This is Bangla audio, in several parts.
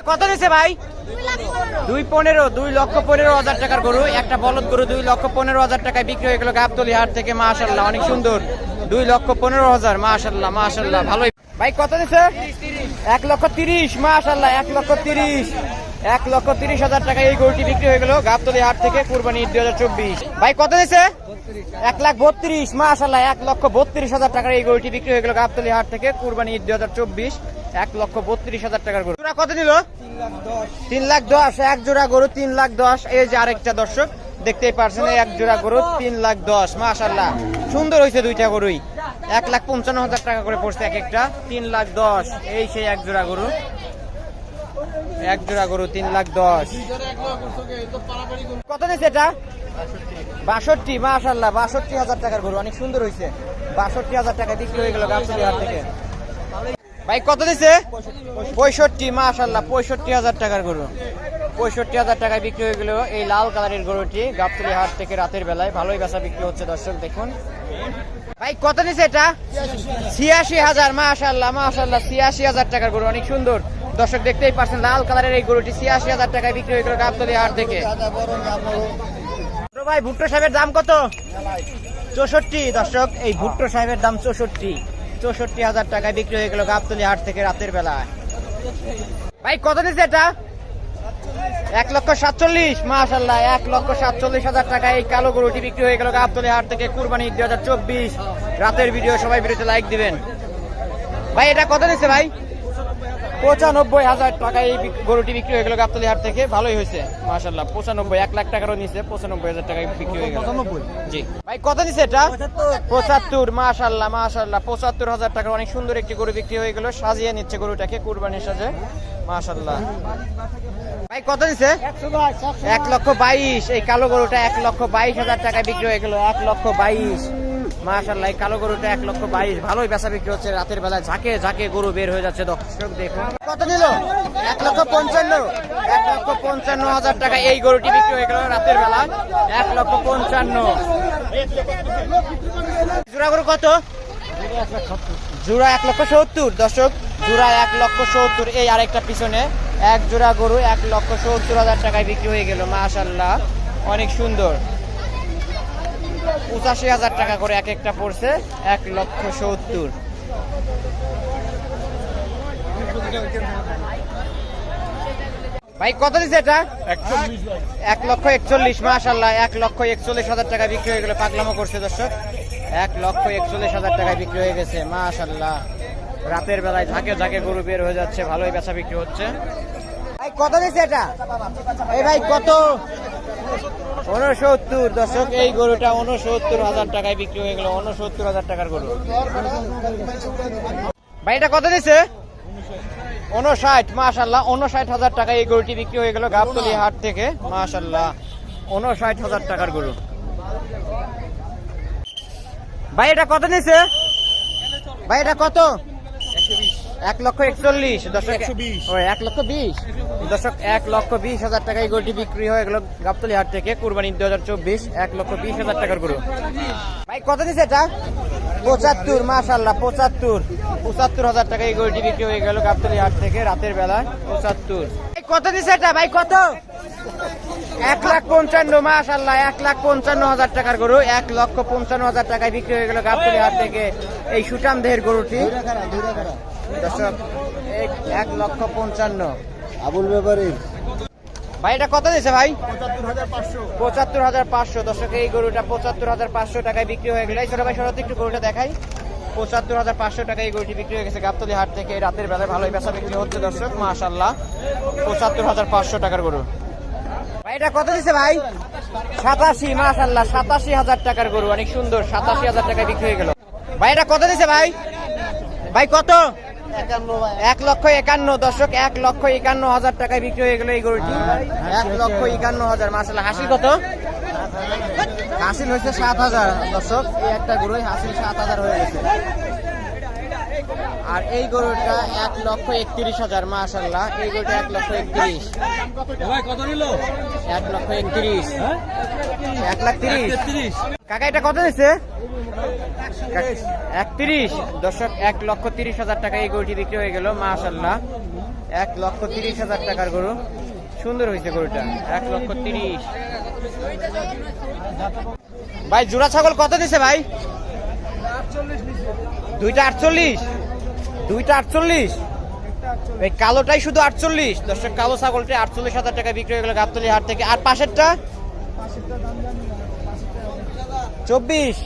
কত দিছে ভাই? 2.15, 2,15,000 টাকার গরু। একটা বলদ গরু 2,15,000 টাকায় বিক্রি হয়ে গেল গাবতলী হাট থেকে। মাশাআল্লাহ অনেক সুন্দর। 2,15,000 মাশাআল্লাহ মাশাআল্লাহ ভালোই। ভাই কত দিছে? 1,30,000 মাশাআল্লাহ 1,30,000। 1,30,000 টাকা এই গরুটি বিক্রি হয়ে গেল গাবতলী হাট থেকে কুরবানি 2024। ভাই কত দিছে? 1,32,000 মাশাআল্লাহ 1,32,000 টাকার এই গরুটি বিক্রি হয়ে গেল গাবতলী হাট থেকে কুরবানি 2024। 1,32,000 টাকার গরু। জোড়া কত নিল? 3,10,000। এক জোড়া গরু 3,10,000। এই যে আরেকটা দর্শক দেখতেই পারছেন, এক জোড়া গরু 3,10,000 মাশাআল্লাহ সুন্দর হয়েছে দুইটা গরুই। 1,55,000 টাকা করে পড়ছে এক একটা। 3,10,000 এই সেই এক জোড়া গরু। এক জোড়া গরু 3,10,000। কত নিচ্ছে এটা? 62 মাশাআল্লাহ 62,000 টাকার গরু অনেক সুন্দর হয়েছে। 62,000 টাকা বিক্রি হয়ে গেল গাবতলী হাট থেকে। ভাই কত দিছে? 65 মাশাআল্লাহ 65,000 টাকার গরু। 65,000 টাকায় বিক্রি হয়ে গেল এই লাল কালারের গরুটি গাবতলী হাট থেকে রাতের বেলায়। ভালোই বেচা বিক্রি হচ্ছে দর্শক দেখুন। ভাই কত নিছে এটা? 86,000 মাশাআল্লাহ মাশাআল্লাহ 86,000 টাকার গরু অনেক সুন্দর। দর্শক দেখতেই পাচ্ছেন লাল কালারের এই গরুটি 86,000 টাকায় বিক্রি হয়ে গেল গাবতলী হাট থেকে। ভাই ভুট্টো সাহেবের দাম কত? 64 দর্শক এই ভুট্টো সাহেবের দাম 64,000 টাকায় বিক্রি হয়ে গেল গাবতলী হাট থেকে রাতের বেলায়। ভাই কত দিচ্ছে এটা? 1,47,000 মাশাআল্লাহ 1,47,000 টাকায় এই কালো গরুটি বিক্রি হয়ে গেল গাবতলী হাট থেকে কুরবানি 2024 রাতের ভিডিও। সবাই ভিডিওতে লাইক দিবেন। ভাই এটা কত দিচ্ছে ভাই? 95,000 টাকায় এই গরুটি বিক্রি হয়ে গেল গাবতলী হাট থেকে। ভালোই হয়েছে মাশাআল্লাহ 95 1 লাখ টাকারও নিচে 95,000 টাকায় বিক্রি হয়ে গেল। জি ভাই কত দিচ্ছে এটা? 75 মাশাআল্লাহ মাশাআল্লাহ 75,000 টাকার অনেক সুন্দর একটি গরু বিক্রি হয়ে গেল। সাজিয়ে নিচ্ছে গরুটাকে কুরবানির সাজে মাশাআল্লাহ। ভাই কত দিচ্ছে? 1,22,000 এই কালো গরুটা 1,22,000 টাকায় বিক্রি হয়ে গেল। 1,22,000 মাশাআল্লাহ এই কালো গরুটা 1,22,000। ভালোই বেচা বিক্রি হচ্ছে রাতের বেলায়। ঝাঁকে ঝাঁকে গরু বের হয়ে যাচ্ছে দর্শক দেখুন। কত নিল? 1,55,000 1,55,000 টাকা এই গরুটি বিক্রি হয়ে গেল রাতের বেলায়। 1,55,000। জোড়া গরু কত? জোড়া 1,70,000 দর্শক। জোড়া 1,70,000। এই আরেকটা পিছনে এক জোড়া গরু 1,70,000 টাকায় বিক্রি হয়ে গেল মাশাআল্লাহ অনেক সুন্দর। 85,000 টাকা করে এক একটা পড়ছে। 1,70,000। ভাই কত দিচ্ছে এটা? 1,41,000 মাশাআল্লাহ 1,41,000 টাকা বিক্রি হয়ে গেল। পাগলামো করছে দর্শক। 1,41,000 টাকায় বিক্রি হয়ে গেছে মাশাআল্লাহ। রাতের বেলায় ঝাঁকে ঝাঁকে গরু বের হয়ে যাচ্ছে। ভালোই বেচা বিক্রি হচ্ছে। ভাই কত দিচ্ছে এটা? এই ভাই কত? 69 দর্শক এই গরুটা 69,000 টাকায় বিক্রি হয়ে গেল। 69,000 টাকার গরু। ভাই এটা কত দিচ্ছে? 59 মাশাআল্লাহ 59,000 টাকায় এই গরুটি বিক্রি হয়ে গেল গাবতলী হাট থেকে মাশাআল্লাহ 59,000 টাকার গরু। ভাই এটা কত নিচ্ছে? ভাই এটা কত? 1,41,000 দর্শক। 1,20,000 দর্শক 1,20,000 টাকায় গরুটি বিক্রি হয়ে গেল গাবতলী হাট থেকে কুরবানি 2024। 1,20,000 টাকার গরু। ভাই কত দিচ্ছে এটা? 75 মাশাআল্লাহ 75,000 টাকায় গরুটি বিক্রি হয়ে গেল গাবতলী হাট থেকে রাতের বেলা। 75 কত দিচ্ছে এটা? ভাই কত? 1,55,000 মাশাআল্লাহ 1,55,000 টাকার গরু। 1,55,000 টাকায় বিক্রি হয়ে গেল গাবতলী হাট থেকে এই সুটাম দেহের গরুটি দর্শক। 1,55,000 আবুল ব্যাপারী। ভাই এটা কত দিচ্ছে ভাই? 75,500 দর্শক এই গরুটা 75,500 টাকায় বিক্রি হয়ে গেল। এই ছোট ভাই সরাতে একটু গরুটা দেখাই। 75,500 টাকায় এই গরুটি বিক্রি হয়ে গেছে গাবতলী হাট থেকে রাতের বেলায়। ভালোই বেচা বিক্রি হচ্ছে দর্শক মাশাআল্লাহ 75,500 টাকার গরু। ভাই এটা কত দিচ্ছে ভাই? 87 মাশাআল্লাহ 87,000 টাকার গরু অনেক সুন্দর। 87,000 টাকায় বিক্রি হয়ে গেল। ভাই এটা কত দিচ্ছে ভাই? ভাই কত? 1,51,000 দর্শক 1,51,000 টাকায় বিক্রি হয়ে গেল এই গরুটি। 1,51,000 মাশাআল্লাহ। হাসিল কত? হাসিল হয়েছে 7,000 দর্শক। এই একটা গরুই হাসিল 7,000 হয়ে গেছে। আর এই গরুটা 1,31,000 মাশাআল্লাহ এই গরুটা 1,31,000। ভাই কত নিল? 1,31,000 1,30,000 কাকা এটা কত দিচ্ছে? 31 দর্শক 1,30,000 টাকা এই গরুটি বিক্রি হয়ে গেল মাশাআল্লাহ 1,30,000 টাকার গরু, সুন্দর হয়েছে গরুটা। 1,30,000। ভাই জোড়া ছাগল কত দিছে ভাই? দুইটা 48। দুইটা 48। এই কালোটাই শুধু 48। দর্শক কালো ছাগলটা 48,000 টাকা বিক্রি হয়ে গেল গাবতলী হাট থেকে। আর পাশেরটা 24।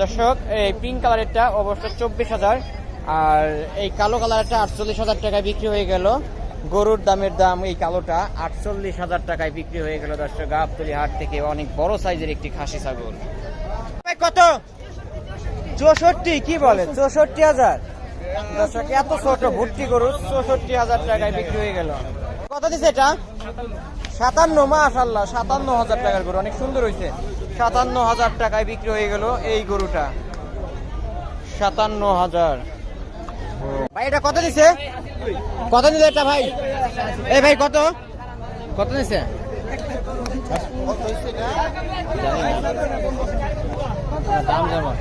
দর্শক এই পিঙ্ক কালারেরটা অবশ্য 24,000, আর এই কালো কালারটা 48,000 টাকায় বিক্রি হয়ে গেল। গরুর দামের দাম এই কালোটা 48,000 টাকায় বিক্রি হয়ে গেল দর্শক গাবতলী হাট থেকে। অনেক বড় সাইজের একটি খাসি ছাগল। ভাই কত? 64। কি বলে 64,000? দর্শক এত ছোট ভুট্টি গরু 64,000 টাকায় বিক্রি হয়ে গেল। কত দিছে এটা? 57। মাশাআল্লাহ 57,000 টাকার গরু, অনেক সুন্দর হয়েছে। 57,000 টাকায় বিক্রি হয়ে গেল এই গরুটা। 57,000। ভাই এটা কত দিছে? কত নিল এটা ভাই? এই ভাই কত কত দিছে? দাম যেমন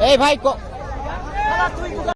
এই ভাই